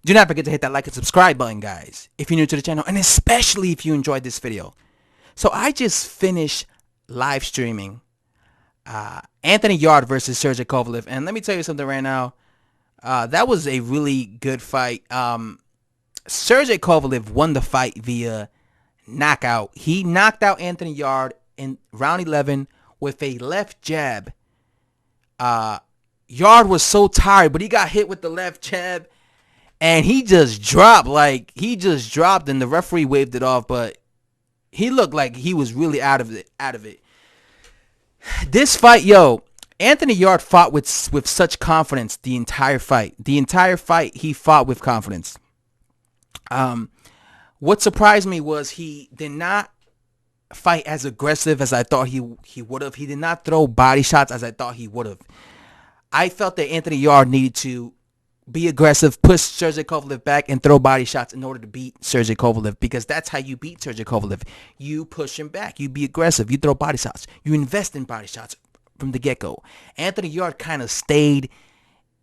Do not forget to hit that like and subscribe button, guys, if you're new to the channel, and especially if you enjoyed this video. So I just finished live streaming Anthony Yarde versus Sergey Kovalev, and let me tell you something right now. That was a really good fight. Sergey Kovalev won the fight via knockout. He knocked out Anthony Yarde in round 11 with a left jab. Yarde was so tired, but he got hit with the left jab, and he just dropped. And the referee waved it off, but he looked like he was really out of it. This fight, Anthony Yarde fought with such confidence the entire fight. He fought with confidence. What surprised me was he did not fight as aggressive as I thought he would have. He did not throw body shots as I thought he would have. I felt that Anthony Yarde needed to be aggressive, push Sergey Kovalev back, and throw body shots in order to beat Sergey Kovalev, because that's how you beat Sergey Kovalev. You push him back. You be aggressive. You throw body shots. You invest in body shots from the get-go. Anthony Yarde kind of stayed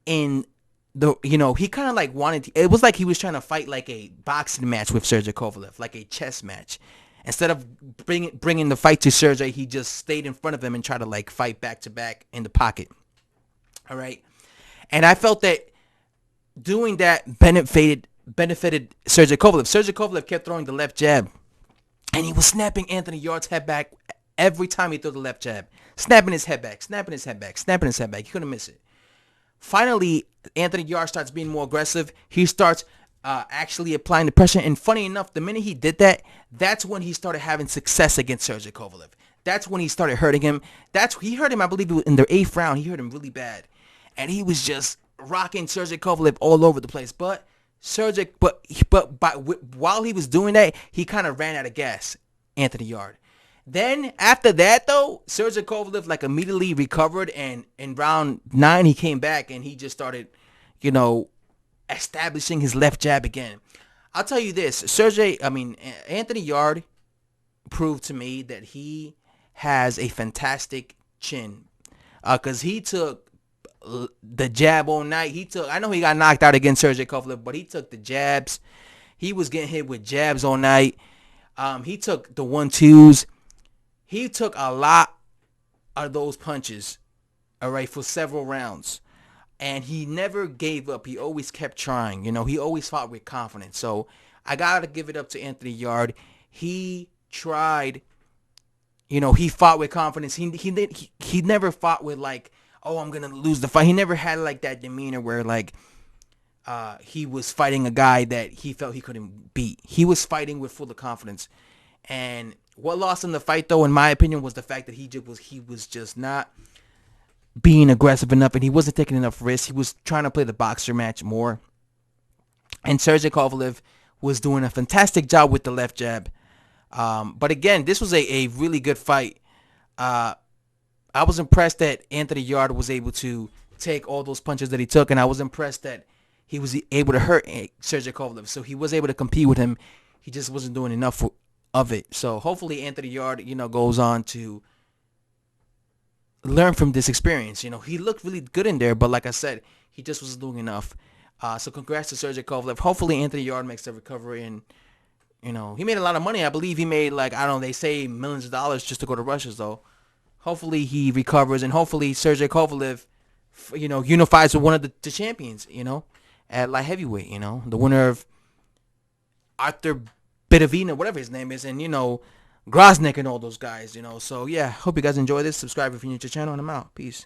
in the, he kind of like wanted to, it was like he was trying to fight like a boxing match with Sergey Kovalev, like a chess match. Instead of bringing the fight to Sergey, he just stayed in front of him and tried to like fight back to back in the pocket. All right. And I felt that doing that benefited Sergey Kovalev. Sergey Kovalev kept throwing the left jab, and he was snapping Anthony Yarde's head back every time he threw the left jab. Snapping his head back, snapping his head back, snapping his head back. He couldn't miss it. Finally, Anthony Yarde starts being more aggressive. He starts actually applying the pressure. And funny enough, the minute he did that, that's when he started having success against Sergey Kovalev. That's when he started hurting him. He hurt him, I believe, in the 8th round. He hurt him really bad. And he was just rocking Sergey Kovalev all over the place. But while he was doing that, he kind of ran out of gas, Anthony Yarde. Then after that, though, Sergey Kovalev like immediately recovered, and in round 9 he came back and he just started, establishing his left jab again. I'll tell you this, Anthony Yarde proved to me that he has a fantastic chin, because he took the jab all night. I know he got knocked out against Sergey Kovalev, but he took the jabs. He was getting hit with jabs all night. He took the 1-2s. He took a lot of those punches, all right, for several rounds. And he never gave up. He always kept trying. He always fought with confidence. So I got to give it up to Anthony Yarde. He tried, he fought with confidence. He never fought with like, oh, I'm going to lose the fight. He never had like that demeanor where like he was fighting a guy that he felt he couldn't beat. He was fighting with full of confidence. And what lost him the fight, though, in my opinion, was the fact that he was just not being aggressive enough, and he wasn't taking enough risks. He was trying to play the boxer match more. And Sergey Kovalev was doing a fantastic job with the left jab. But again, this was a really good fight. I was impressed that Anthony Yarde was able to take all those punches that he took, and I was impressed that he was able to hurt Sergey Kovalev. So he was able to compete with him. He just wasn't doing enough of it. So hopefully Anthony Yarde, goes on to learn from this experience. He looked really good in there, but like I said, he just wasn't doing enough. So congrats to Sergey Kovalev. Hopefully Anthony Yarde makes the recovery, and he made a lot of money. I believe he made they say millions of dollars just to go to Russia. So hopefully he recovers, and hopefully Sergey Kovalev, unifies with one of the champions, at light heavyweight, the winner of Arthur Bitavina, whatever his name is, and Groznik and all those guys, So yeah, hope you guys enjoy this. Subscribe if you're new to the channel, and I'm out. Peace.